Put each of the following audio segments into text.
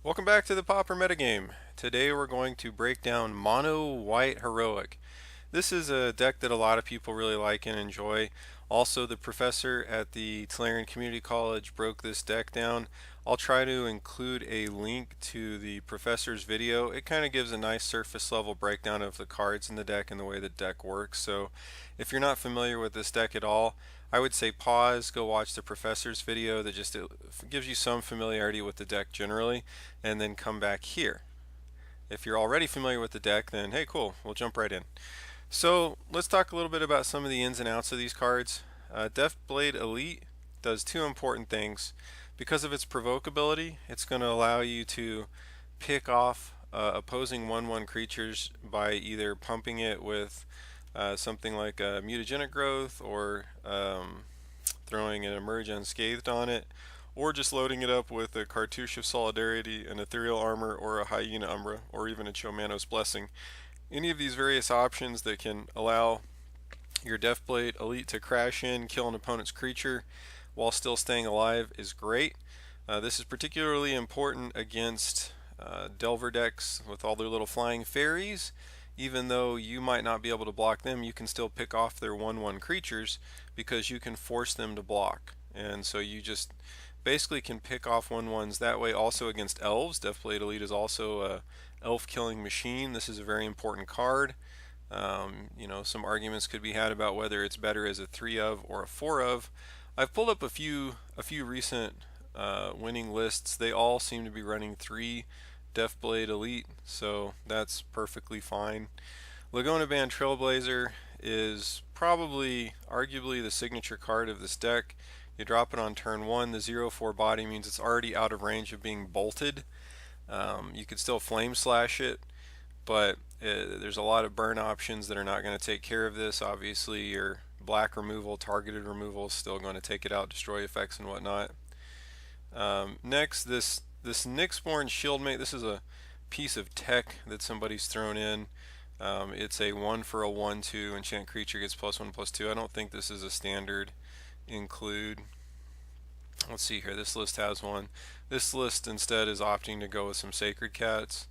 Welcome back to the Pauper Metagame. Today we're going to break down Mono White Heroic. This is a deck that a lot of people really like and enjoy. Also, the professor at the Tolarian Community College broke this deck down. I'll try to include a link to the professor's video. It kind of gives a nice surface level breakdown of the cards in the deck and the way the deck works. So if you're not familiar with this deck at all, I would say pause, go watch the professor's video that just gives you some familiarity with the deck generally, and then come back here. If you're already familiar with the deck, then hey, cool, we'll jump right in. So let's talk a little bit about some of the ins and outs of these cards. Deathblade Elite does two important things. Because of its provocability, it's going to allow you to pick off opposing 1/1 creatures by either pumping it with something like a mutagenic growth or throwing an emerge unscathed on it, or just loading it up with a Cartouche of Solidarity, an Ethereal Armor, or a Hyena Umbra, or even a Cho'Manos Blessing. Any of these various options that can allow your Deathblade Elite to crash in, kill an opponent's creature while still staying alive is great. This is particularly important against Delver decks with all their little flying fairies. Even though you might not be able to block them, you can still pick off their 1/1 creatures because you can force them to block. And so you just basically can pick off 1/1s that way. Also against elves, Deathblade Elite is also a elf killing machine. This is a very important card. Some arguments could be had about whether it's better as a 3 of or a 4 of. I've pulled up a few recent winning lists. They all seem to be running 3 Deathblade Elite, so that's perfectly fine. Laguna Band Trailblazer is probably, arguably, the signature card of this deck. You drop it on turn 1. The 0/4 body means it's already out of range of being bolted. You could still Flame Slash it, but there's a lot of burn options that are not going to take care of this. Obviously, your black removal, targeted removal is still going to take it out, destroy effects and whatnot. Next, this Nyxborn Shieldmate. This is a piece of tech that somebody's thrown in. It's a 1 for a 1/2 enchant creature, gets +1/+2. I don't think this is a standard include. Let's see here. This list has one. This list instead is opting to go with some Sacred Cats.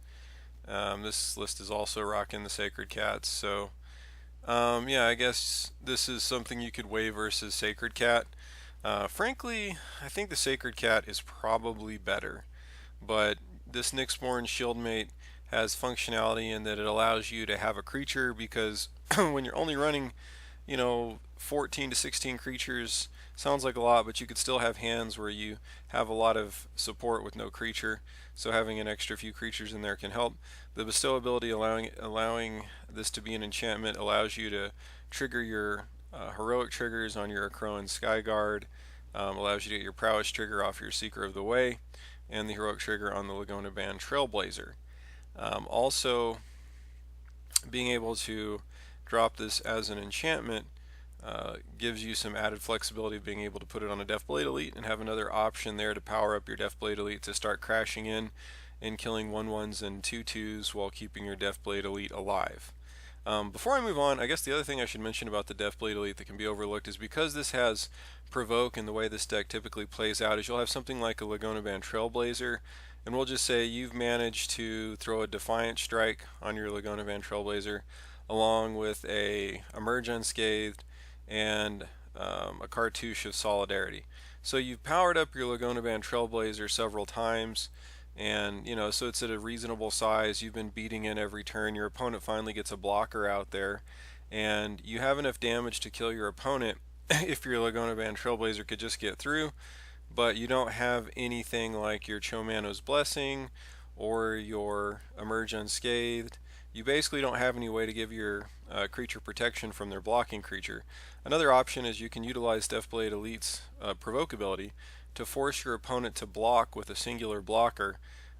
This list is also rocking the Sacred Cats. So yeah, I guess this is something you could weigh versus Sacred Cat. Frankly, I think the Sacred Cat is probably better, but this Nyxborn Shieldmate has functionality in that it allows you to have a creature, because when you're only running 14 to 16 creatures, sounds like a lot, but you could still have hands where you have a lot of support with no creature, so having an extra few creatures in there can help. The bestow ability, allowing this to be an enchantment, allows you to trigger your heroic triggers on your Crow and Skyguard, allows you to get your prowess trigger off your Seeker of the Way, and the heroic trigger on the Laguna Band Trailblazer. Also, being able to drop this as an enchantment gives you some added flexibility of being able to put it on a Deathblade Elite and have another option there to power up your Deathblade Elite to start crashing in and killing 1/1s and 2/2s while keeping your Deathblade Elite alive. Before I move on, I guess the other thing I should mention about the Deathblade Elite that can be overlooked is because this has Provoke, and the way this deck typically plays out is you'll have something like a Laguna Band Trailblazer, and we'll just say you've managed to throw a Defiant Strike on your Laguna Band Trailblazer along with a Emerge Unscathed and a Cartouche of Solidarity. So you've powered up your Laguna Band Trailblazer several times, and so it's at a reasonable size. You've been beating in every turn. Your opponent finally gets a blocker out there, and you have enough damage to kill your opponent if your Laguna Band Trailblazer could just get through, but you don't have anything like your Cho'Manos Blessing or your Emerge Unscathed. You basically don't have any way to give your creature protection from their blocking creature. Another option is you can utilize Deathblade Elite's Provoke ability to force your opponent to block with a singular blocker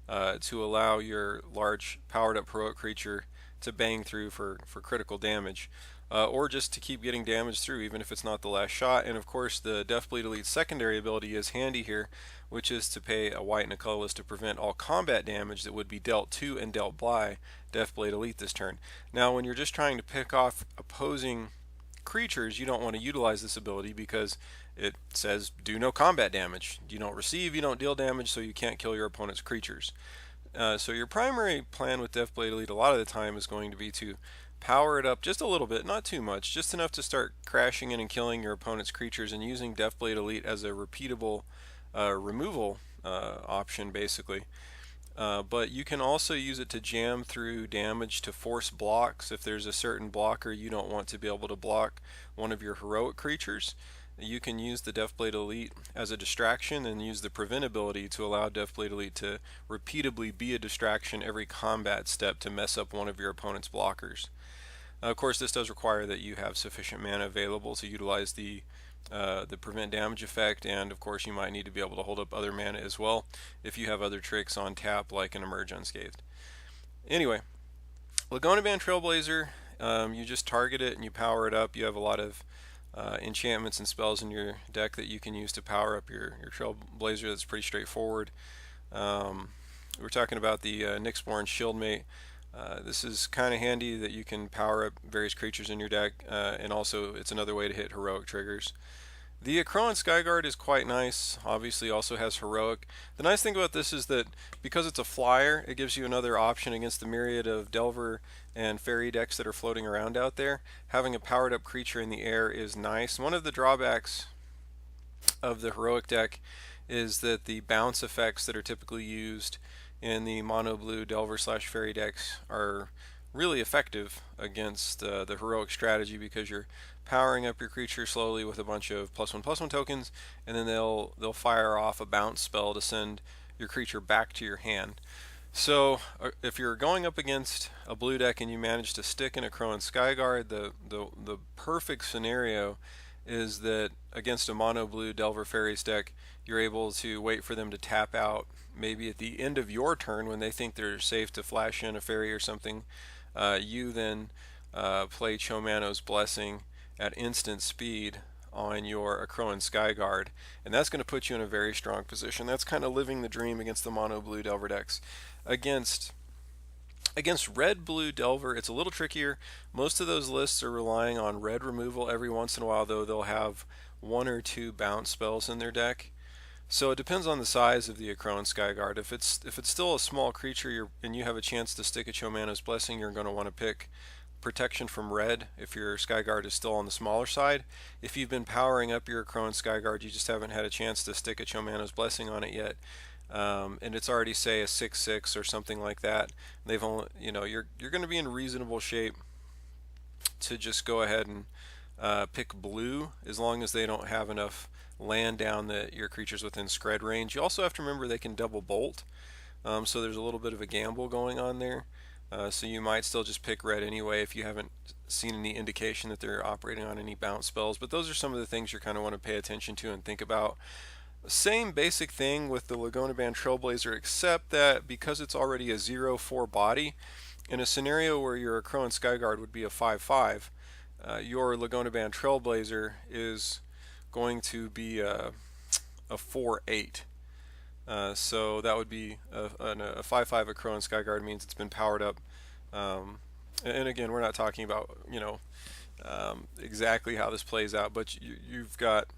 to allow your large powered up heroic creature to bang through for critical damage. Or just to keep getting damage through even if it's not the last shot. And of course the Deathblade Elite's secondary ability is handy here, which is to pay a white and a colorless to prevent all combat damage that would be dealt to and dealt by Deathblade Elite this turn. Now when you're just trying to pick off opposing creatures, you don't want to utilize this ability because it says do no combat damage. You don't receive, you don't deal damage, so you can't kill your opponent's creatures. So your primary plan with Deathblade Elite a lot of the time is going to be to power it up just a little bit, not too much, just enough to start crashing in and killing your opponent's creatures, and using Deathblade Elite as a repeatable removal option basically. But you can also use it to jam through damage to force blocks. If there's a certain blocker you don't want to be able to block one of your heroic creatures, you can use the Deathblade Elite as a distraction and use the prevent ability to allow Deathblade Elite to repeatedly be a distraction every combat step to mess up one of your opponent's blockers. Of course, this does require that you have sufficient mana available to utilize the prevent damage effect, and of course you might need to be able to hold up other mana as well if you have other tricks on tap like an Emerge Unscathed. Anyway, Laguna Band Trailblazer, you just target it and you power it up. You have a lot of enchantments and spells in your deck that you can use to power up your Trailblazer. That's pretty straightforward. We're talking about the Nyxborn Shieldmate. This is kind of handy that you can power up various creatures in your deck, and also it's another way to hit heroic triggers. The Akroan Skyguard is quite nice, obviously also has heroic. The nice thing about this is that because it's a flyer, it gives you another option against the myriad of Delver and Fairy decks that are floating around out there. Having a powered up creature in the air is nice. One of the drawbacks of the heroic deck is that the bounce effects that are typically used in the mono blue Delver slash Fairy decks are really effective against the heroic strategy, because you're powering up your creature slowly with a bunch of +1/+1 tokens, and then they'll fire off a bounce spell to send your creature back to your hand. So if you're going up against a blue deck and you manage to stick in a Akroan Skyguard, the perfect scenario is that against a mono blue Delver Fairies deck, you're able to wait for them to tap out maybe at the end of your turn when they think they're safe to flash in a fairy or something. You then play Chomano's Blessing at instant speed on your Akroan Skyguard, and that's going to put you in a very strong position. That's kind of living the dream against the mono blue Delver decks. Against red blue Delver, it's a little trickier. Most of those lists are relying on red removal. Every once in a while, though, they'll have 1 or 2 bounce spells in their deck. So it depends on the size of the Akroan Skyguard. If it's still a small creature and you have a chance to stick a Chomano's Blessing, you're going to want to pick protection from red if your Skyguard is still on the smaller side. If you've been powering up your Akroan Skyguard, you just haven't had a chance to stick a Chomano's Blessing on it yet, and it's already, say, a 6/6 or something like that. They've only, you're going to be in reasonable shape to just go ahead and pick blue, as long as they don't have enough land down that your creature's within scred range. You also have to remember they can double bolt, so there's a little bit of a gamble going on there. So you might still just pick red anyway if you haven't seen any indication that they're operating on any bounce spells. But those are some of the things you kind of want to pay attention to and think about. Same basic thing with the Laguna Band Trailblazer, except that because it's already a 0/4 body, in a scenario where your Akroan Skyguard would be a 5/5, your Laguna Band Trailblazer is going to be a 4/8. So that would be a 5/5 Akroan Skyguard means it's been powered up. And again, we're not talking about exactly how this plays out, but you've got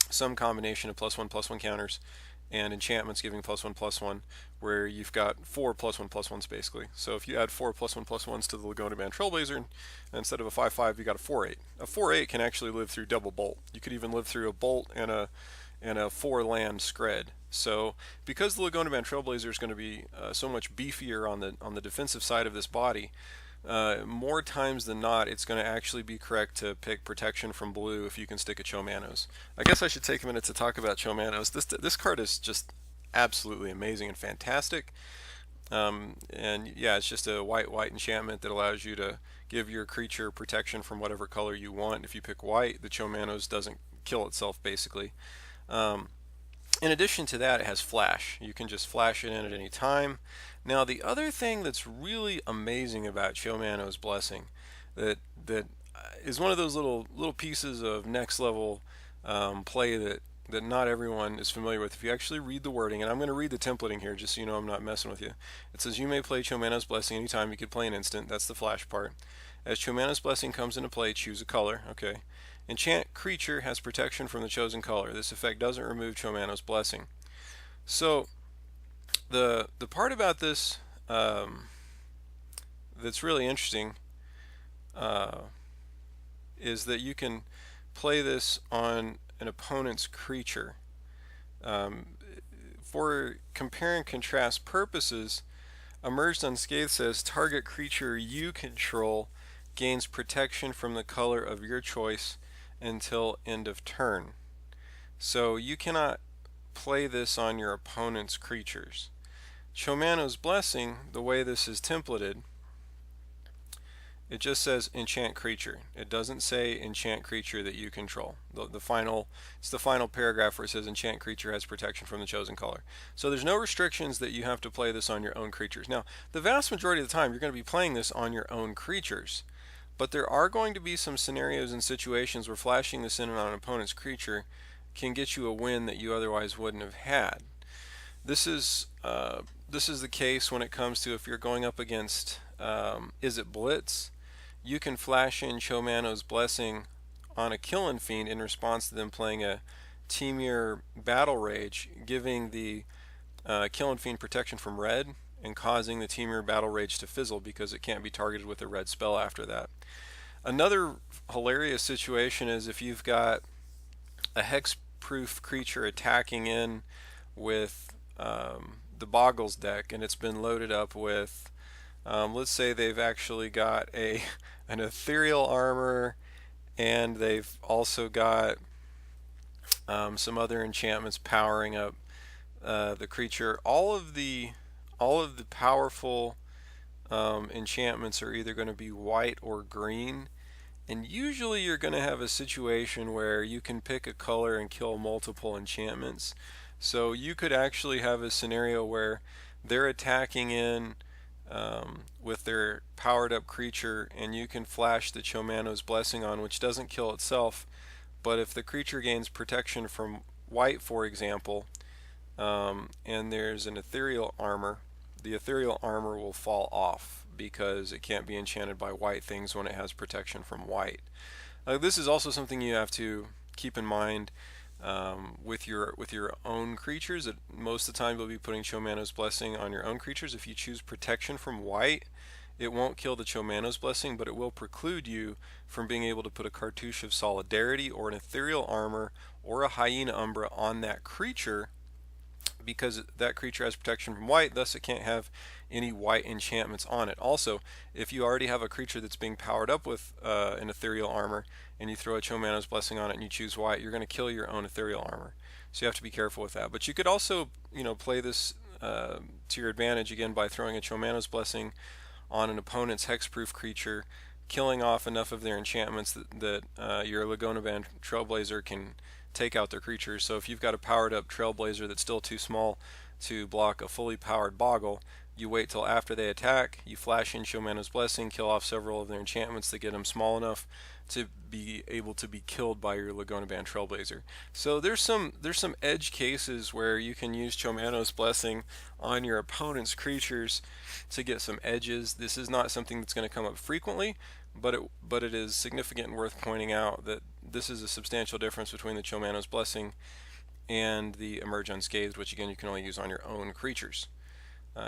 some combination of +1/+1 counters and enchantments giving +1/+1, where you've got 4 +1/+1s basically. So if you add 4 +1/+1s to the Laguna Band Trailblazer, instead of a 5/5, you got a 4/8. A 4/8 can actually live through double bolt. You could even live through a bolt and a 4-land scred. So because the Laguna Band Trailblazer is going to be so much beefier on the defensive side of this body, more times than not, it's going to actually be correct to pick protection from blue if you can stick a Chomano's. I guess I should take a minute to talk about Chomano's. This card is just absolutely amazing and fantastic. And yeah, it's just a white enchantment that allows you to give your creature protection from whatever color you want. If you pick white, the Chomano's doesn't kill itself basically. In addition to that, it has flash. You can just flash it in at any time. Now, the other thing that's really amazing about Chomano's Blessing that is one of those little pieces of next level play that not everyone is familiar with. If you actually read the wording, and I'm going to read the templating here just so you know I'm not messing with you. It says you may play Chomano's Blessing anytime. You could play an instant. That's the flash part. As Chomano's Blessing comes into play, choose a color. Okay. Enchant creature has protection from the chosen color. This effect doesn't remove Chomano's Blessing. So the part about this that's really interesting is that you can play this on an opponent's creature. For compare and contrast purposes, Emerged Unscathed says target creature you control gains protection from the color of your choice until end of turn. So you cannot play this on your opponent's creatures. Chomano's Blessing, the way this is templated, it just says enchant creature. It doesn't say enchant creature that you control. It's the final paragraph where it says enchant creature has protection from the chosen color. So there's no restrictions that you have to play this on your own creatures. Now, the vast majority of the time you're going to be playing this on your own creatures, but there are going to be some scenarios and situations where flashing this in on an opponent's creature can get you a win that you otherwise wouldn't have had. This is the case when it comes to if you're going up against Izzet Blitz. You can flash in Chomano's Blessing on a Killing Fiend in response to them playing a Temur Battle Rage, giving the Killing Fiend protection from red and causing the Temur Battle Rage to fizzle because it can't be targeted with a red spell after that. Another hilarious situation is if you've got a hexproof creature attacking in with the Boggles deck and it's been loaded up with let's say they've actually got an ethereal armor and they've also got some other enchantments powering up the creature. All of the powerful enchantments are either going to be white or green, and usually you're going to have a situation where you can pick a color and kill multiple enchantments. So you could actually have a scenario where they're attacking in with their powered up creature and you can flash the Chomano's Blessing on, which doesn't kill itself, but if the creature gains protection from white, for example, and there's an ethereal armor, the ethereal armor will fall off because it can't be enchanted by white things when it has protection from white. This is also something you have to keep in mind with your own creatures. That most of the time you'll be putting Chomano's Blessing on your own creatures. If you choose protection from white, it won't kill the Chomano's Blessing, but it will preclude you from being able to put a Cartouche of Solidarity or an ethereal armor or a Hyena Umbra on that creature, because that creature has protection from white, thus it can't have any white enchantments on it. Also, if you already have a creature that's being powered up with an ethereal armor and you throw a Chomano's Blessing on it and you choose white, you're going to kill your own ethereal armor. So you have to be careful with that. But you could also, play this to your advantage again by throwing a Chomano's Blessing on an opponent's hexproof creature, killing off enough of their enchantments that your Laguna Band Trailblazer can take out their creatures. So if you've got a powered up Trailblazer that's still too small to block a fully powered Boggle, you wait till after they attack, you flash in Chomano's Blessing, kill off several of their enchantments to get them small enough to be able to be killed by your Laguna Band Trailblazer. So there's some edge cases where you can use Chomano's Blessing on your opponent's creatures to get some edges. This is not something that's going to come up frequently, but it is significant and worth pointing out that this is a substantial difference between the Chomano's Blessing and the Emerge Unscathed, which again you can only use on your own creatures.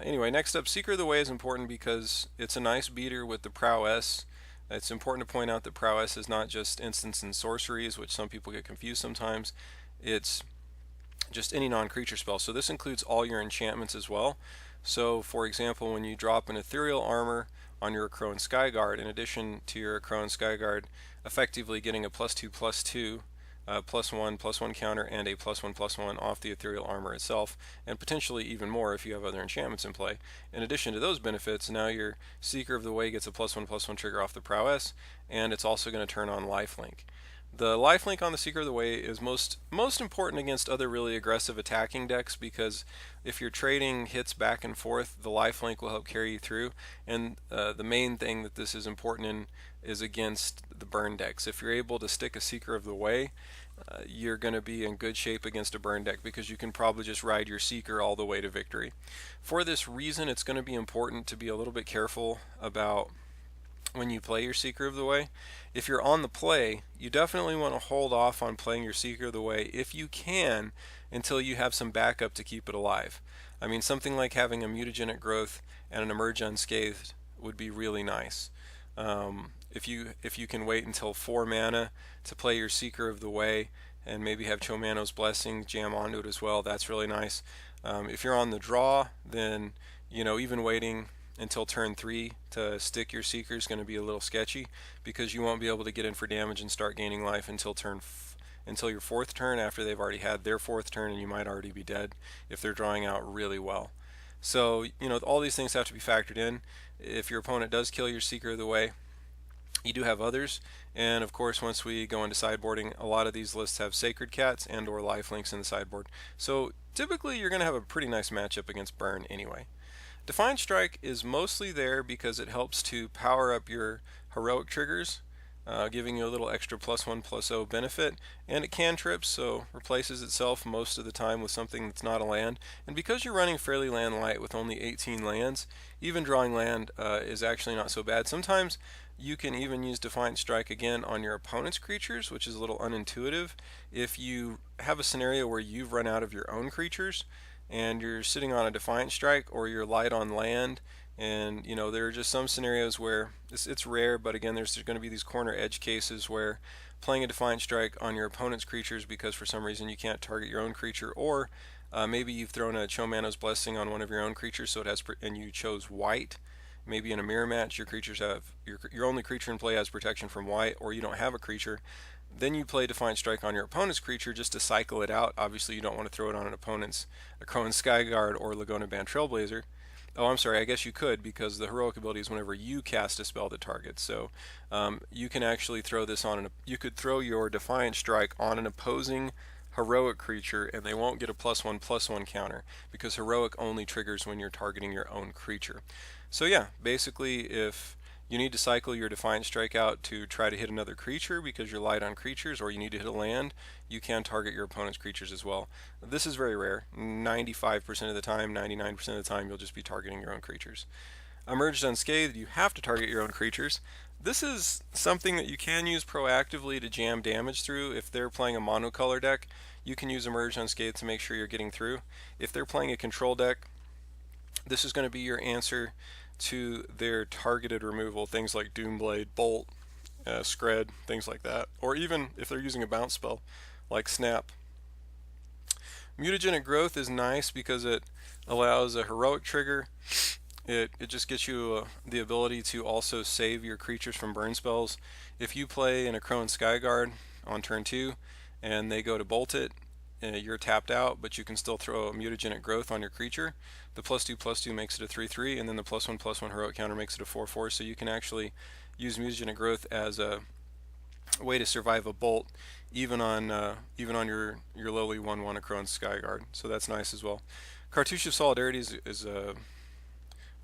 Anyway, next up, Seeker of the Way is important because it's a nice beater with the prowess. It's important to point out that prowess is not just instants and sorceries, which some people get confused sometimes. It's just any non-creature spell. So this includes all your enchantments as well. So for example, when you drop an ethereal armor on your Crone Skyguard, in addition to your Crone Skyguard effectively getting a +2/+2 +1/+1 counter and a +1/+1 off the ethereal armor itself, and potentially even more if you have other enchantments in play. In addition to those benefits, now your Seeker of the Way gets a +1/+1 trigger off the prowess, and it's also going to turn on lifelink. The lifelink on the Seeker of the Way is most important against other really aggressive attacking decks, because if you're trading hits back and forth, the lifelink will help carry you through. And the main thing that this is important in is against the burn decks. If you're able to stick a Seeker of the Way, you're going to be in good shape against a burn deck, because you can probably just ride your Seeker all the way to victory. For this reason, it's going to be important to be a little bit careful about when you play your Seeker of the Way. If you're on the play, you definitely want to hold off on playing your Seeker of the Way if you can until you have some backup to keep it alive. I mean, something like having a mutagenic growth and an emerge unscathed would be really nice. If you can wait until 4 mana to play your Seeker of the Way and maybe have Chomano's Blessing jam onto it as well, that's really nice. If you're on the draw, then even waiting until turn 3 to stick your Seeker is going to be a little sketchy, because you won't be able to get in for damage and start gaining life until until your 4th turn, after they've already had their 4th turn, and you might already be dead if they're drawing out really well. So all these things have to be factored in. If your opponent does kill your Seeker of the Way, you do have others, and of course once we go into sideboarding, a lot of these lists have Sacred Cats and or lifelinks in the sideboard. So typically you're going to have a pretty nice matchup against Burn anyway. Defiant Strike is mostly there because it helps to power up your heroic triggers, giving you a little extra +1/+0 benefit, and it cantrips, so replaces itself most of the time with something that's not a land. And because you're running fairly land light with only 18 lands, even drawing land is actually not so bad. Sometimes you can even use Defiant Strike again on your opponent's creatures, which is a little unintuitive. If you have a scenario where you've run out of your own creatures and you're sitting on a Defiant Strike, or you're light on land, and there are just some scenarios where it's rare, but again, there's going to be these corner edge cases where playing a Defiant Strike on your opponent's creatures because for some reason you can't target your own creature, or maybe you've thrown a Chomano's Blessing on one of your own creatures, so it has and you chose white. Maybe in a mirror match your creatures have your only creature in play has protection from white, or you don't have a creature. Then you play Defiant Strike on your opponent's creature just to cycle it out. Obviously you don't want to throw it on an opponent's Crowan Skyguard or Laguna Band Trailblazer. Oh, I'm sorry, I guess you could, because the heroic ability is whenever you cast a spell that targets. So you can actually throw this on you could throw your Defiant Strike on an opposing heroic creature and they won't get a +1/+1 counter, because heroic only triggers when you're targeting your own creature. So yeah, basically if you need to cycle your Defiant Strike out to try to hit another creature because you're light on creatures, or you need to hit a land, you can target your opponent's creatures as well. This is very rare. 95% of the time, 99% of the time, you'll just be targeting your own creatures. Emerged Unscathed, you have to target your own creatures. This is something that you can use proactively to jam damage through. If they're playing a monocolor deck, you can use Emerged Unscathed to make sure you're getting through. If they're playing a control deck, this is going to be your answer to their targeted removal, things like Doomblade, Bolt, Scred, things like that. Or even if they're using a bounce spell, like Snap. Mutagenic Growth is nice because it allows a heroic trigger. It just gets you the ability to also save your creatures from burn spells. If you play in a Crowan Skyguard on turn 2 and they go to bolt it, you're tapped out, but you can still throw a Mutagenic Growth on your creature. The +2/+2 makes it a 3/3, and then the +1/+1 heroic counter makes it a 4/4. So you can actually use Mutagenic Growth as a way to survive a bolt, even on your lowly 1/1 Crowan Skyguard. So that's nice as well. Cartouche of Solidarity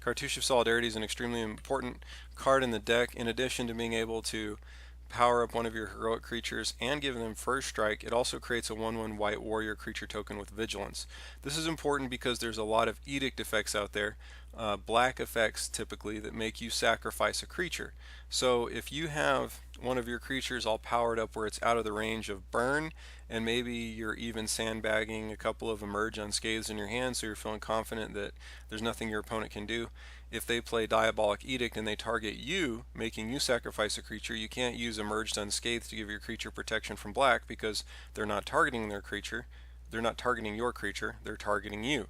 Cartouche of Solidarity is an extremely important card in the deck. In addition to being able to power up one of your heroic creatures and give them first strike, it also creates a 1/1 white warrior creature token with vigilance. This is important because there's a lot of edict effects out there, black effects typically, that make you sacrifice a creature. So if you have one of your creatures all powered up where it's out of the range of burn, and maybe you're even sandbagging a couple of Emerge Unscathed in your hand, so you're feeling confident that there's nothing your opponent can do. If they play Diabolic Edict and they target you, making you sacrifice a creature, you can't use Emerged Unscathed to give your creature protection from black, because they're not targeting their creature. They're not targeting your creature, they're targeting you.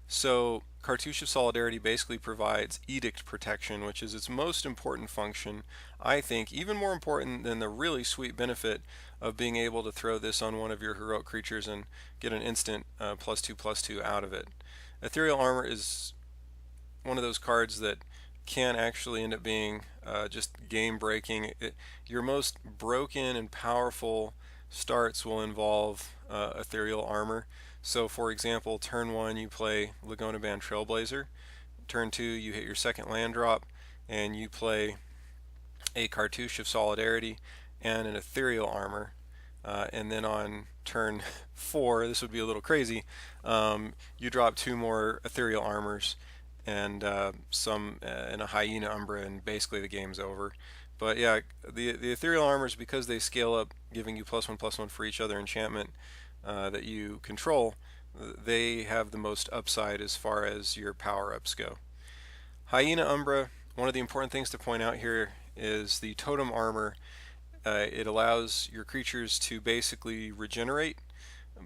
So Cartouche of Solidarity basically provides edict protection, which is its most important function. I think even more important than the really sweet benefit of being able to throw this on one of your heroic creatures and get an instant +2/+2 out of it. Ethereal Armor is one of those cards that can actually end up being just game breaking. Your most broken and powerful starts will involve Ethereal Armor. So for example, turn 1 you play Laguna Band Trailblazer, turn 2 you hit your second land drop and you play a Cartouche of Solidarity and an Ethereal Armor, and then on turn 4, this would be a little crazy, you drop 2 more Ethereal Armors, and some and a Hyena Umbra, and basically the game's over. But yeah, the ethereal armors, because they scale up, giving you +1/+1 for each other enchantment that you control, they have the most upside as far as your power-ups go. Hyena Umbra, one of the important things to point out here is the totem armor. It allows your creatures to basically regenerate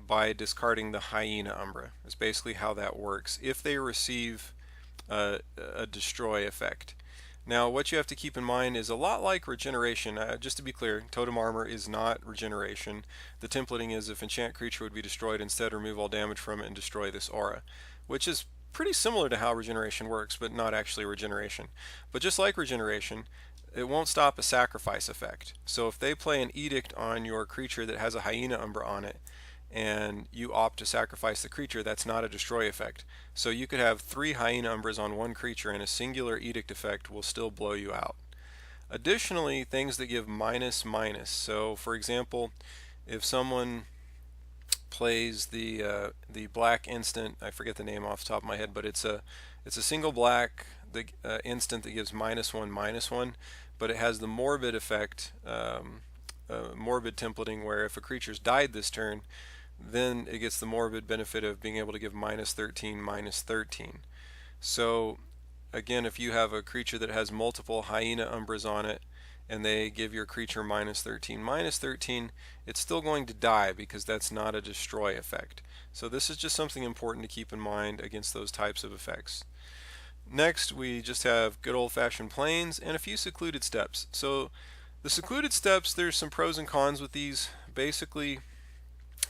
by discarding the Hyena Umbra. That's basically how that works if they receive a destroy effect. Now, what you have to keep in mind is a lot like regeneration. Just to be clear, totem armor is not regeneration. The templating is if enchant creature would be destroyed, instead remove all damage from it and destroy this aura, which is pretty similar to how regeneration works, but not actually regeneration. But just like regeneration, it won't stop a sacrifice effect. So if they play an edict on your creature that has a Hyena Umbra on it, and you opt to sacrifice the creature, that's not a destroy effect. So you could have 3 Hyena Umbras on one creature and a singular edict effect will still blow you out. Additionally, things that give -/. So for example, if someone plays the black instant, I forget the name off the top of my head, but it's a single black instant that gives -1/-1, but it has the morbid effect, morbid templating, where if a creature's died this turn, then it gets the morbid benefit of being able to give -13/-13. So again, if you have a creature that has multiple Hyena Umbras on it and they give your creature -13/-13, it's still going to die because that's not a destroy effect. So this is just something important to keep in mind against those types of effects. Next, we just have good old-fashioned planes and a few secluded steps. So the secluded steps, there's some pros and cons with these. Basically,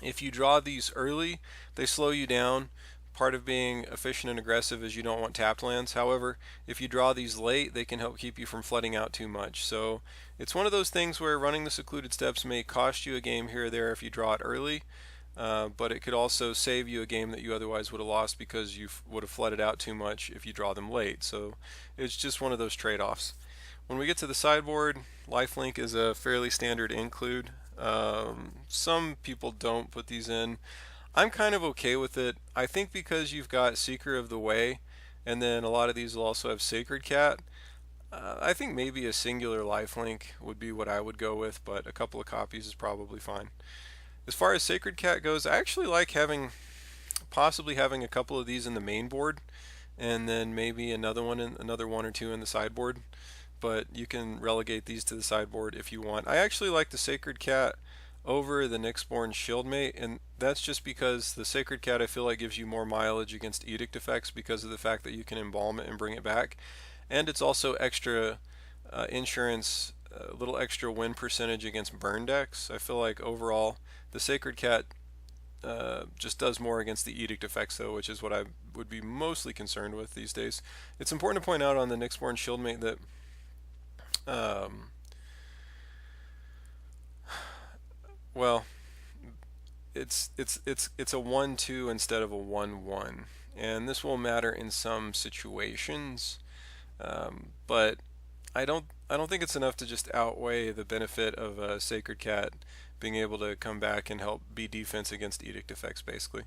if you draw these early, they slow you down. Part of being efficient and aggressive is you don't want tapped lands. However, if you draw these late, they can help keep you from flooding out too much. So it's one of those things where running the secluded steps may cost you a game here or there if you draw it early, but it could also save you a game that you otherwise would have lost because you would have flooded out too much if you draw them late. So it's just one of those trade-offs. When we get to the sideboard, lifelink is a fairly standard include. Some people don't put these in. I'm kind of okay with it. I think because you've got Seeker of the Way, and then a lot of these will also have Sacred Cat, I think maybe a singular lifelink would be what I would go with, but a couple of copies is probably fine. As far as Sacred Cat goes, I actually like possibly having a couple of these in the main board, and then maybe another one or two in the sideboard. But you can relegate these to the sideboard if you want. I actually like the Sacred Cat over the Nyxborn Shieldmate, and that's just because the Sacred Cat I feel like gives you more mileage against edict effects because of the fact that you can embalm it and bring it back, and it's also extra insurance, a little extra win percentage against burn decks. I feel like overall the Sacred Cat just does more against the edict effects though, which is what I would be mostly concerned with these days. It's important to point out on the Nyxborn Shieldmate that well, it's a 1/2 instead of a 1/1, and this will matter in some situations, but I don't think it's enough to just outweigh the benefit of a Sacred Cat being able to come back and help be defense against edict effects, basically.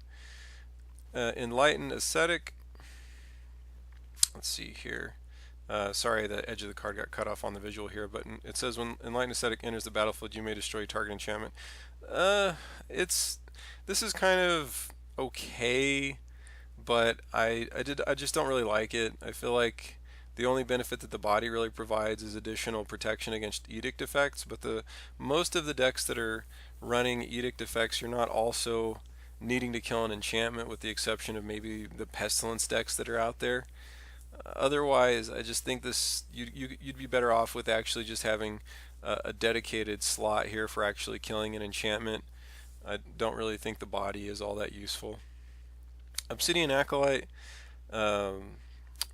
Enlightened Ascetic. Let's see here. Sorry, the edge of the card got cut off on the visual here, but it says when Enlightened Ascetic enters the battlefield, you may destroy target enchantment. This is kind of okay, but I just don't really like it. I feel like the only benefit that the body really provides is additional protection against edict effects, but most of the decks that are running edict effects, you're not also needing to kill an enchantment, with the exception of maybe the pestilence decks that are out there. Otherwise, I just think you'd be better off with actually just having a dedicated slot here for actually killing an enchantment. I don't really think the body is all that useful. Obsidian Acolyte,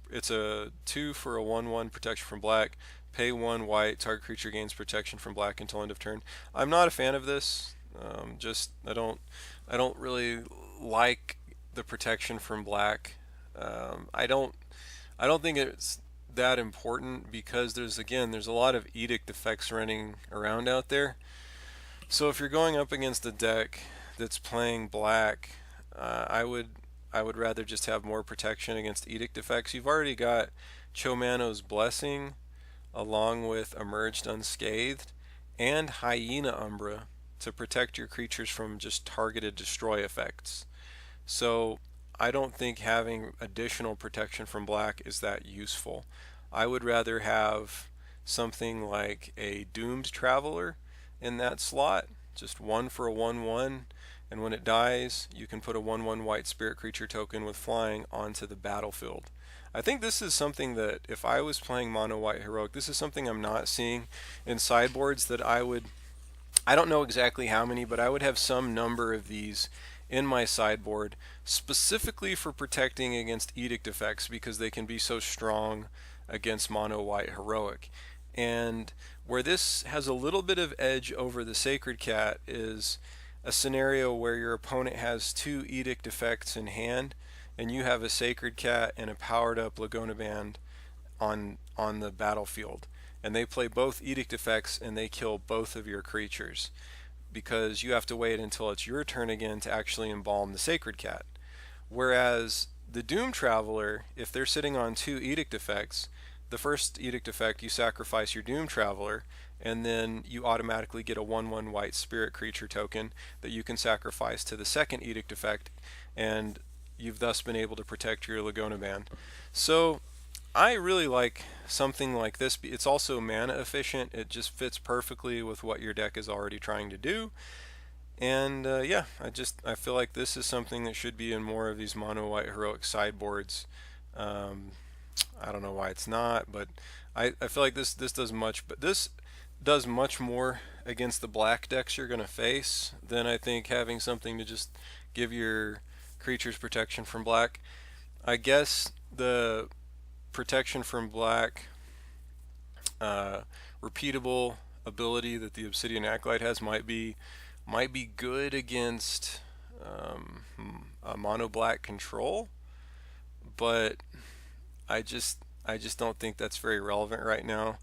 it's a 2 for a 1/1 protection from black. Pay 1 white, target creature gains protection from black until end of turn. I'm not a fan of this. I don't really like the protection from black. I don't think it's that important because there's a lot of edict effects running around out there. So if you're going up against a deck that's playing black, I would I would rather just have more protection against Edict effects. You've already got Chomano's Blessing along with Emerged Unscathed and Hyena Umbra to protect your creatures from just targeted destroy effects. So I don't think having additional protection from black is that useful. I would rather have something like a Doomed Traveler in that slot, just one for a 1/1, and when it dies, you can put a 1/1 white spirit creature token with flying onto the battlefield. I think this is something that if I was playing mono white heroic, this is something I'm not seeing in sideboards that I don't know exactly how many, but I would have some number of these in my sideboard specifically for protecting against Edict effects because they can be so strong against mono white heroic. And where this has a little bit of edge over the Sacred Cat is a scenario where your opponent has 2 Edict effects in hand and you have a Sacred Cat and a powered up Laguna Band on the battlefield, and they play both Edict effects and they kill both of your creatures because you have to wait until it's your turn again to actually embalm the Sacred Cat. Whereas the Doom Traveler, if they're sitting on 2 Edict effects, the first Edict effect you sacrifice your Doom Traveler, and then you automatically get a 1/1 white spirit creature token that you can sacrifice to the second Edict effect, and you've thus been able to protect your Laguna Band. So I really like something like this. It's also mana efficient. It just fits perfectly with what your deck is already trying to do. And yeah, I feel like this is something that should be in more of these mono white heroic sideboards. I don't know why it's not, but I feel like this does much, but this does much more against the black decks you're going to face than I think having something to just give your creatures protection from black. I guess the protection from black repeatable ability that the Obsidian Acolyte has might be good against a mono black control, but I just don't think that's very relevant right now.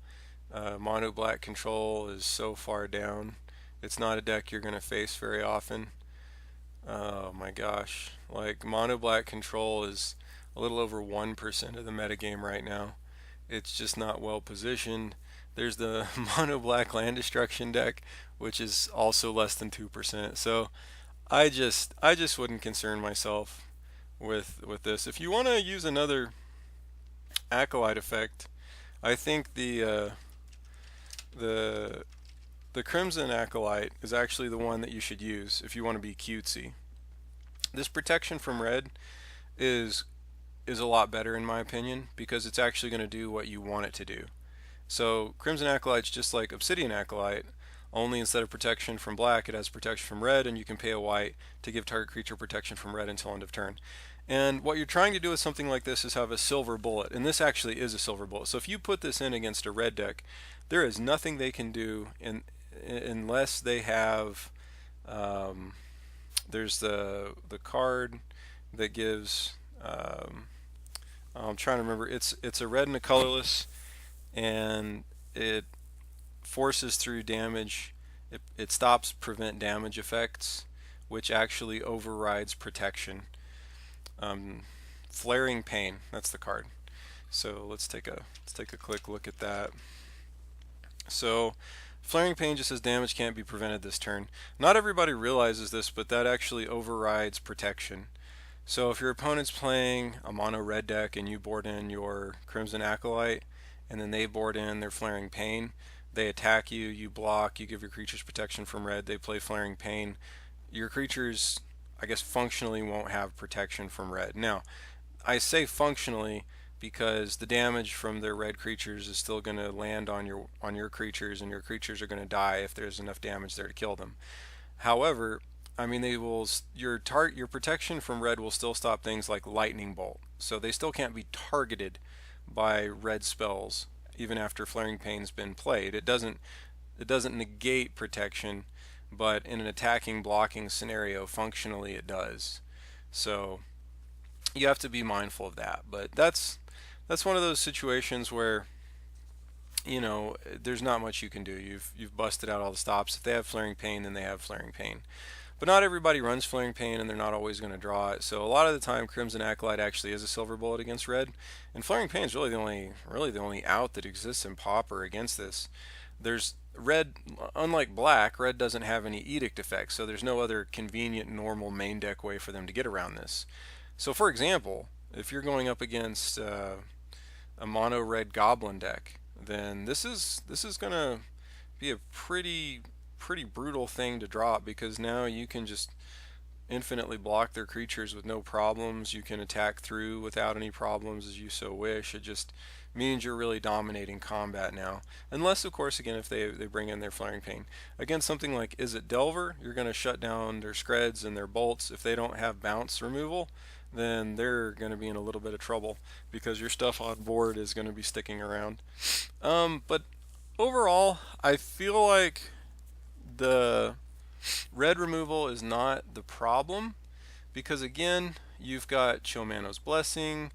Mono black control is so far down. It's not a deck you're going to face very often. Oh my gosh, like mono black control is a little over 1% of the metagame right now. It's just not well positioned. There's the mono black land destruction deck, which is also less than 2%. So I just wouldn't concern myself with this. If you want to use another acolyte effect, I think the Crimson Acolyte is actually the one that you should use if you want to be cutesy. This protection from red is a lot better in my opinion because it's actually going to do what you want it to do. So Crimson Acolyte's just like Obsidian Acolyte, only instead of protection from black it has protection from red, and you can pay a white to give target creature protection from red until end of turn. And what you're trying to do with something like this is have a silver bullet, and this actually is a silver bullet. So if you put this in against a red deck, there is nothing they can do unless they have there's the card that gives I'm trying to remember, it's a red and a colorless, and it forces through damage. It stops prevent damage effects, which actually overrides protection. Flaring Pain, that's the card. So let's take a quick look at that. So Flaring Pain just says damage can't be prevented this turn. Not everybody realizes this, but that actually overrides protection. So if your opponent's playing a mono red deck and you board in your Crimson Acolyte, and then they board in their Flaring Pain, they attack you, you block, you give your creatures protection from red, they play Flaring Pain, your creatures, I guess, functionally won't have protection from red. Now, I say functionally because the damage from their red creatures is still going to land on your creatures, and your creatures are going to die if there's enough damage there to kill them. However, I mean, your protection from red will still stop things like Lightning Bolt, so they still can't be targeted by red spells even after Flaring Pain's been played. It doesn't negate protection, but in an attacking blocking scenario, functionally it does. So you have to be mindful of that. But that's one of those situations where, you know, there's not much you can do. You've busted out all the stops. If they have Flaring Pain, then they have Flaring Pain. But not everybody runs Flaring Pain, and they're not always going to draw it. So a lot of the time, Crimson Acolyte actually is a silver bullet against red, and Flaring Pain is really the only out that exists in Pauper against this. There's red, unlike black, red doesn't have any edict effects, so there's no other convenient normal main deck way for them to get around this. So for example, if you're going up against a mono red goblin deck, then this is gonna be a pretty brutal thing to drop, because now you can just infinitely block their creatures with no problems. You can attack through without any problems as you so wish. It just means you're really dominating combat now. Unless, of course, again, if they bring in their Flaring Pain. Against something like Is It Delver, you're going to shut down their Screds and their Bolts. If they don't have bounce removal, then they're going to be in a little bit of trouble, because your stuff on board is going to be sticking around. But overall, I feel like the red removal is not the problem, because again, you've got Chomano's Blessing.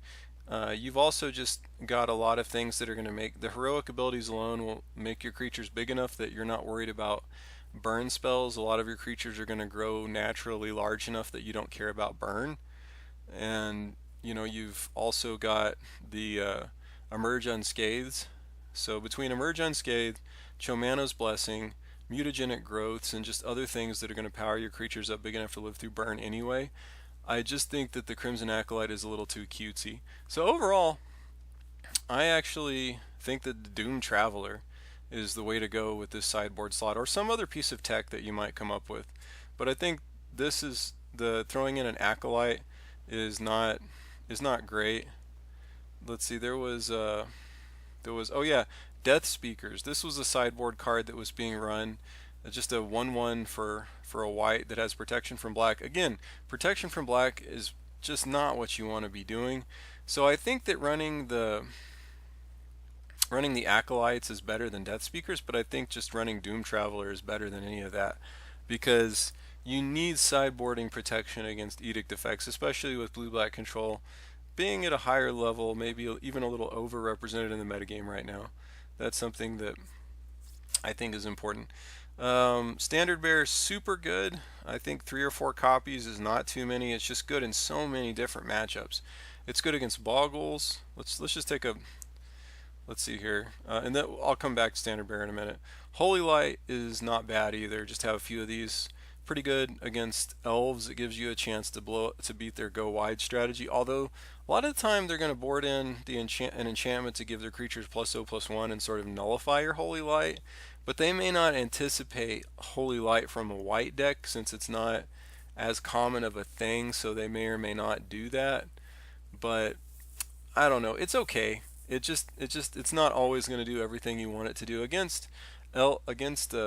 You've also just got a lot of things that are going to make the heroic abilities alone will make your creatures big enough that you're not worried about burn spells. A lot of your creatures are going to grow naturally large enough that you don't care about burn. And you've also got the Emerge Unscathed. So between Emerge Unscathed, Chomano's Blessing, mutagenic growths, and just other things that are going to power your creatures up big enough to live through burn anyway, I just think that the Crimson Acolyte is a little too cutesy. So overall, I actually think that the Doom Traveler is the way to go with this sideboard slot, or some other piece of tech that you might come up with. But I think this is the throwing in an Acolyte is not great. Let's see, there was oh yeah, Death Speakers. This was a sideboard card that was being run. Just a 1/1 for a white that has protection from black. Again, protection from black is just not what you want to be doing. So I think that running the Acolytes is better than Death Speakers, but I think just running Doom Traveler is better than any of that, because you need sideboarding protection against edict effects, especially with blue-black control being at a higher level, maybe even a little overrepresented in the metagame right now. That's something that I think is important. Standard Bear is super good. I think 3 or 4 copies is not too many. It's just good in so many different matchups. It's good against Boggles. Let's just take a let's see here, and then I'll come back to Standard Bear in a minute. Holy Light is not bad either. Just have a few of these. Pretty good against Elves. It gives you a chance to beat their go wide strategy. Although a lot of the time they're going to board in an enchantment to give their creatures +0/+1 and sort of nullify your Holy Light. But they may not anticipate Holy Light from a white deck, since it's not as common of a thing. So they may or may not do that. But I don't know. It's okay. It's not always going to do everything you want it to do. Against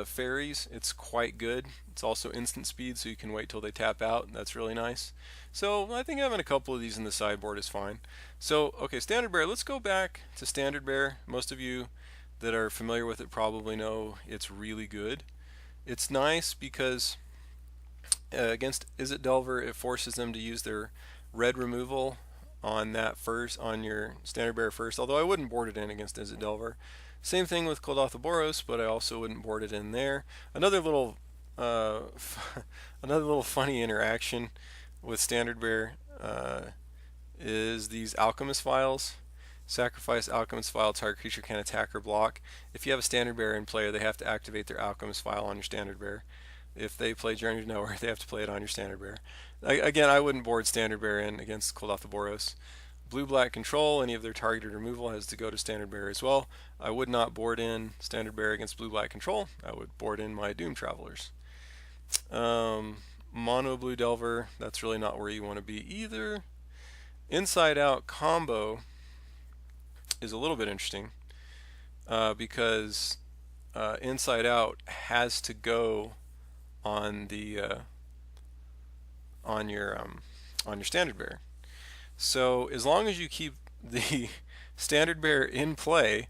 fairies, it's quite good. It's also instant speed, so you can wait till they tap out. That's really nice. So I think having a couple of these in the sideboard is fine. So okay, Standard Bear. Let's go back to Standard Bear. Most of you that are familiar with it probably know it's really good. It's nice because against Is It Delver, it forces them to use their red removal on your Standard Bear first, although I wouldn't board it in against Is It Delver. Same thing with Koldatha, but I also wouldn't board it in there. Another little funny interaction with Standard Bear is these Alchemist Files. Sacrifice Alchemist File, target creature can attack or block. If you have a Standard Bear in play, they have to activate their Alchemist File on your Standard Bear. If they play Journey to Nowhere, they have to play it on your Standard Bear. Again, I wouldn't board Standard Bear in against Koldatha. Blue-black control, any of their targeted removal has to go to Standard Bear as well. I would not board in Standard Bear against blue-black control. I would board in my Doom Travelers. Mono Blue Delver, that's really not where you want to be either. Inside Out combo is a little bit interesting because Inside Out has to go on your Standard Bear. So as long as you keep the Standard Bear in play,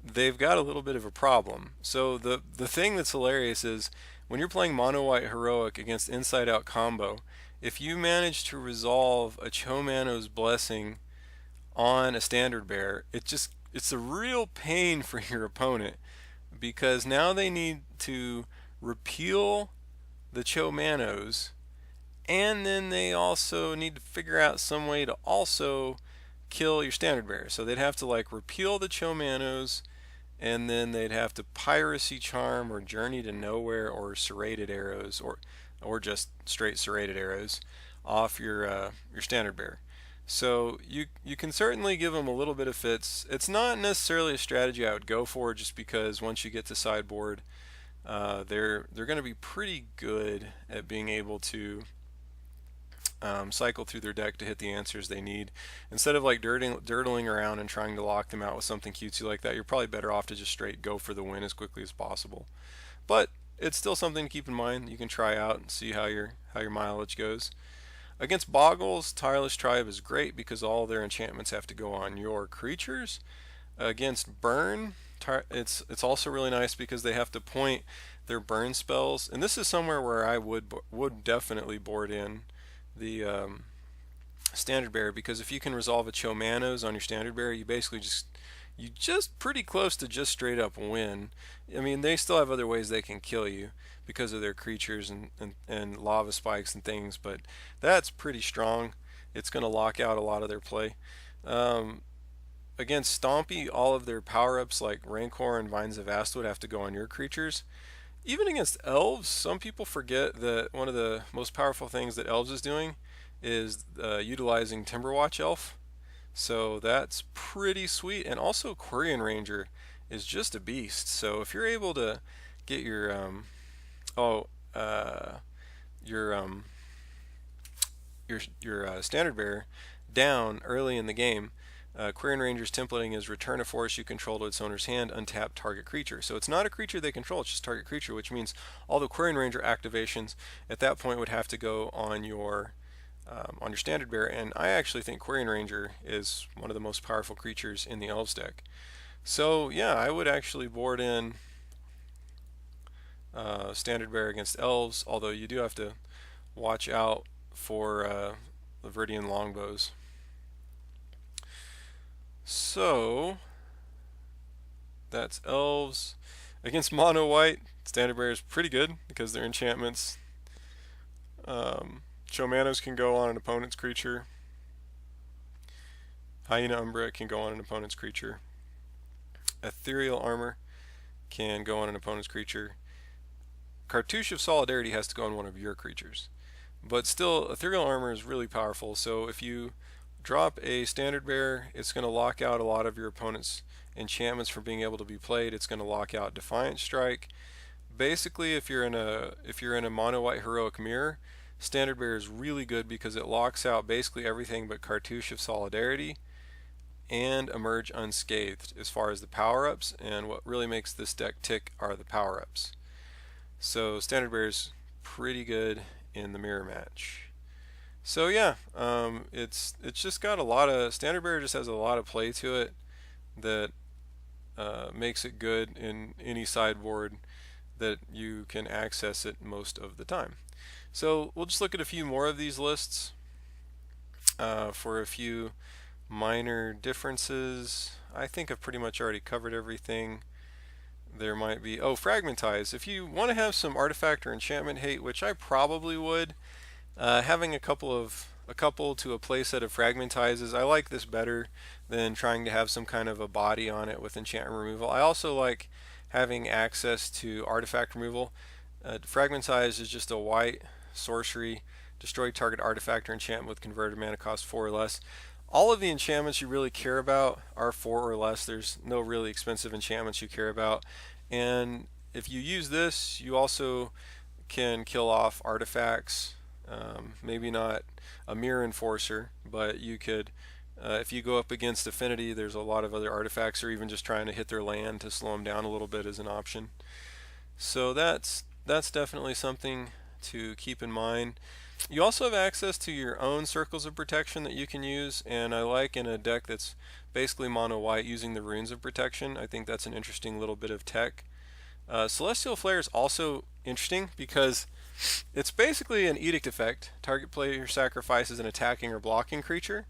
they've got a little bit of a problem. So the thing that's hilarious is when you're playing Mono White Heroic against Inside Out combo, if you manage to resolve a Chomano's Blessing on a Standard Bear, it's a real pain for your opponent, because now they need to repeal the Chomanos, and then they also need to figure out some way to also kill your standard bearer. So they'd have to like repeal the Chomanos, and then they'd have to piracy charm or journey to nowhere or serrated arrows or just straight serrated arrows off your standard bearer. So you can certainly give them a little bit of fits. It's not necessarily a strategy I would go for, just because once you get to sideboard, they're going to be pretty good at being able to cycle through their deck to hit the answers they need. Instead of like dirtling around and trying to lock them out with something cutesy like that, you're probably better off to just straight go for the win as quickly as possible. But it's still something to keep in mind. You can try out and see how your mileage goes. Against Boggles, Tireless Tribe is great because all their enchantments have to go on your creatures. Against Burn, it's also really nice because they have to point their burn spells, and this is somewhere where I would definitely board in the standard bearer, because if you can resolve a Chomanos on your standard bearer, you basically just pretty close to just straight up win. I mean, they still have other ways they can kill you because of their creatures and lava spikes and things, but that's pretty strong. It's going to lock out a lot of their play. Against Stompy, all of their power-ups like Rancor and Vines of Astwood have to go on your creatures. Even against Elves, some people forget that one of the most powerful things that Elves is doing is utilizing Timberwatch Elf. So that's pretty sweet. And also Quirion Ranger is just a beast. So if you're able to get your standard bearer down early in the game, Quirion Ranger's templating is return a force you control to its owner's hand, untap target creature. So it's not a creature they control, it's just target creature, which means all the Quirion Ranger activations at that point would have to go on your standard bearer. And I actually think Quirion Ranger is one of the most powerful creatures in the Elves deck. So yeah, I would actually board in standard bearer against Elves, although you do have to watch out for the Viridian longbows. So that's Elves. Against mono white, standard bearer is pretty good because their enchantments, Chomanos can go on an opponent's creature. Hyena Umbra can go on an opponent's creature. Ethereal Armor can go on an opponent's creature. Cartouche of Solidarity has to go on one of your creatures. But still, Ethereal Armor is really powerful, so if you drop a standard bearer, it's going to lock out a lot of your opponent's enchantments from being able to be played. It's going to lock out Defiant Strike. Basically, if you're in a mono white heroic mirror, standard bearer is really good because it locks out basically everything but Cartouche of Solidarity and Emerge Unscathed as far as the power-ups, and what really makes this deck tick are the power-ups. So standard bearer is pretty good in the mirror match. So yeah, it's just got a lot of, standard bearer just has a lot of play to it that makes it good in any sideboard that you can access it most of the time. So we'll just look at a few more of these lists for a few minor differences. I think I've pretty much already covered everything. There might be, Fragmentize. If you want to have some artifact or enchantment hate, which I probably would, having a couple to a playset of Fragmentizes, I like this better than trying to have some kind of a body on it with enchantment removal. I also like having access to artifact removal. Fragmentize is just a white sorcery, destroy target artifact or enchantment with converted mana cost 4 or less. All of the enchantments you really care about are 4 or less. There's no really expensive enchantments you care about. And if you use this, you also can kill off artifacts. Maybe not a Mirror Enforcer, but you could, if you go up against Affinity, there's a lot of other artifacts, or even just trying to hit their land to slow them down a little bit as an option. So that's definitely something to keep in mind. You also have access to your own circles of protection that you can use, and I like in a deck that's basically mono white using the runes of protection. I think that's an interesting little bit of tech. Celestial Flare is also interesting because it's basically an edict effect. Target player sacrifices an attacking or blocking creature.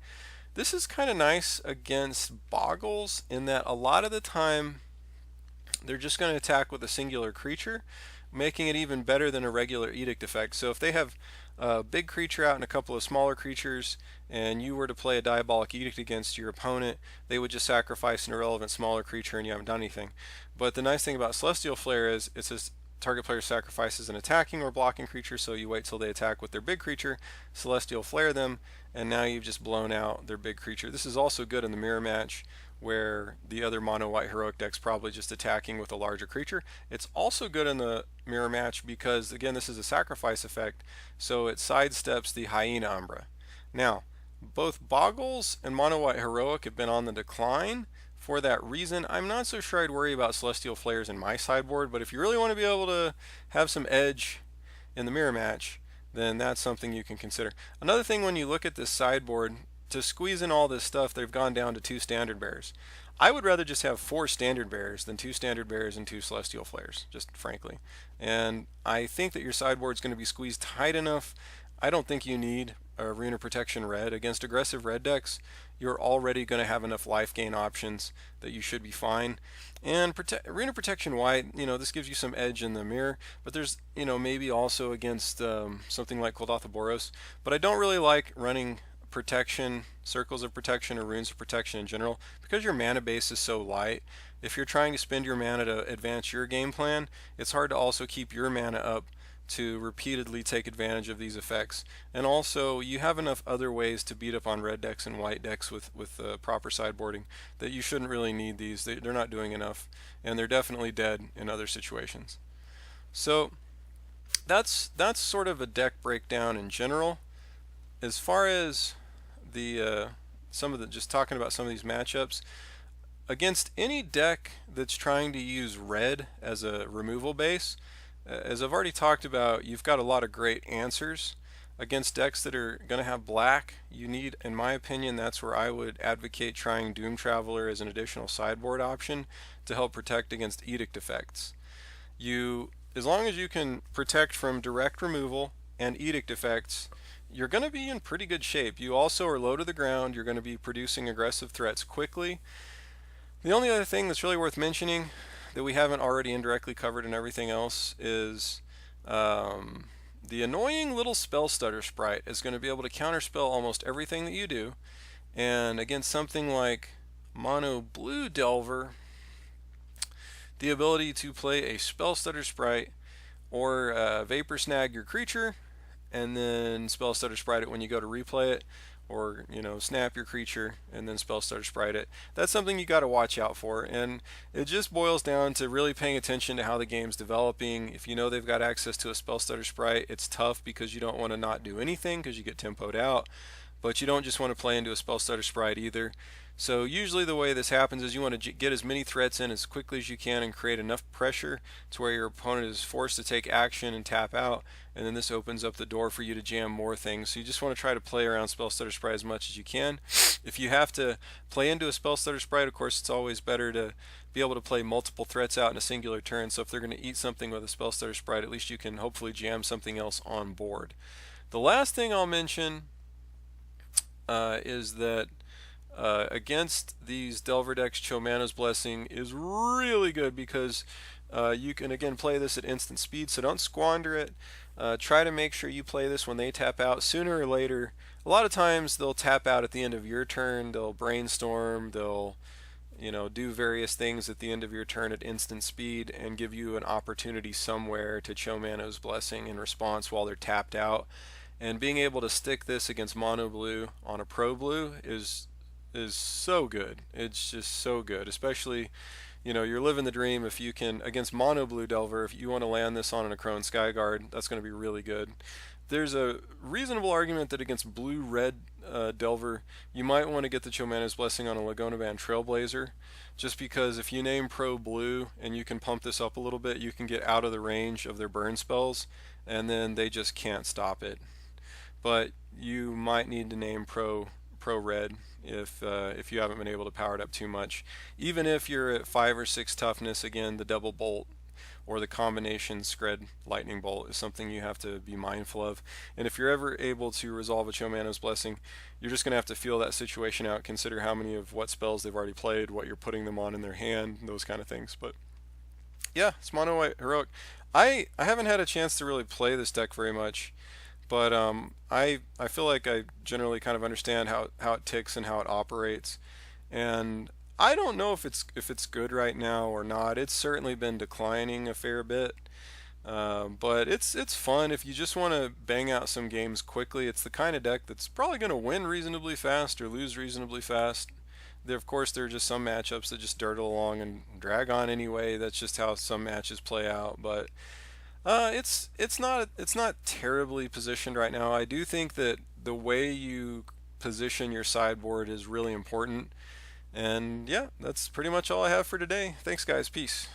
This is kind of nice against Boggles in that a lot of the time they're just going to attack with a singular creature, making it even better than a regular edict effect. So if they have a big creature out and a couple of smaller creatures, and you were to play a Diabolic Edict against your opponent, they would just sacrifice an irrelevant smaller creature and you haven't done anything. But the nice thing about Celestial Flare is it says target player sacrifices an attacking or blocking creature, so you wait till they attack with their big creature, Celestial Flare them, and now you've just blown out their big creature. This is also good in the mirror match, where the other mono white heroic deck's probably just attacking with a larger creature. It's also good in the mirror match because, again, this is a sacrifice effect, so it sidesteps the Hyena Umbra. Now, both Boggles and mono white heroic have been on the decline. For that reason, I'm not so sure I'd worry about Celestial Flares in my sideboard, but if you really want to be able to have some edge in the mirror match, then that's something you can consider. Another thing, when you look at this sideboard, to squeeze in all this stuff, they've gone down to 2 standard bearers. I would rather just have 4 standard bearers than 2 standard bearers and 2 celestial flares, just frankly. And I think that your sideboard is going to be squeezed tight enough. I don't think you need a Rune of Protection red. Against aggressive red decks, you're already going to have enough life gain options that you should be fine. And Rune of Protection white, this gives you some edge in the mirror, but there's, maybe also against something like Kuldotha Boros. But I don't really like running protection, circles of protection, or runes of protection in general, because your mana base is so light. If you're trying to spend your mana to advance your game plan, it's hard to also keep your mana up to repeatedly take advantage of these effects. And also, you have enough other ways to beat up on red decks and white decks with proper sideboarding that you shouldn't really need these. They're not doing enough, and they're definitely dead in other situations. So that's sort of a deck breakdown in general. As far as just talking about some of these matchups against any deck that's trying to use red as a removal base, as I've already talked about, you've got a lot of great answers. Against decks that are going to have black, you need, in my opinion, that's where I would advocate trying Doom Traveler as an additional sideboard option to help protect against edict effects. As long as you can protect from direct removal and edict effects, you're going to be in pretty good shape. You also are low to the ground. You're going to be producing aggressive threats quickly. The only other thing that's really worth mentioning that we haven't already indirectly covered in everything else is the annoying little spell stutter sprite is going to be able to counterspell almost everything that you do. And against something like mono blue Delver, the ability to play a spell stutter sprite or vapor snag your creature and then spell stutter sprite it when you go to replay it, or snap your creature and then spell stutter sprite it. That's something you got to watch out for, and it just boils down to really paying attention to how the game's developing. If you know they've got access to a spell stutter sprite, it's tough because you don't want to not do anything because you get tempoed out, but you don't just want to play into a spell stutter sprite either. So usually the way this happens is you want to get as many threats in as quickly as you can and create enough pressure to where your opponent is forced to take action and tap out, and then this opens up the door for you to jam more things. So you just want to try to play around spell stutter sprite as much as you can. If you have to play into a spell stutter sprite, of course it's always better to be able to play multiple threats out in a singular turn. So if they're going to eat something with a spell stutter sprite, at least you can hopefully jam something else on board. The last thing I'll mention is that against these Delver decks, Chomana's Blessing is really good because you can again play this at instant speed, so don't squander it. Try to make sure you play this when they tap out. Sooner or later, a lot of times they'll tap out at the end of your turn, they'll brainstorm, they'll do various things at the end of your turn at instant speed and give you an opportunity somewhere to Chomana's Blessing in response while they're tapped out. And being able to stick this against mono blue on a pro blue is so good. It's just so good, especially you're living the dream if you can, against mono blue Delver, if you want to land this on an Acrone Skyguard, that's going to be really good. There's a reasonable argument that against blue red Delver, you might want to get the Chomana's Blessing on a Lagonavan Trailblazer, just because if you name pro blue and you can pump this up a little bit, you can get out of the range of their burn spells, and then they just can't stop it. But you might need to name pro red if you haven't been able to power it up too much. Even if you're at 5 or 6 toughness, again, the double bolt or the combination Scred Lightning Bolt is something you have to be mindful of. And if you're ever able to resolve a Chomana's Blessing, you're just going to have to feel that situation out, consider how many of what spells they've already played, what you're putting them on in their hand, those kind of things. But Yeah, it's mono white heroic. I haven't had a chance to really play this deck very much, but I feel like I generally kind of understand how it ticks and how it operates. And I don't know if it's good right now or not. It's certainly been declining a fair bit. But it's fun if you just want to bang out some games quickly. It's the kind of deck that's probably going to win reasonably fast or lose reasonably fast. Of course, there are just some matchups that just dirt along and drag on anyway. That's just how some matches play out. But it's not terribly positioned right now. I do think that the way you position your sideboard is really important. And yeah, that's pretty much all I have for today. Thanks, guys. Peace.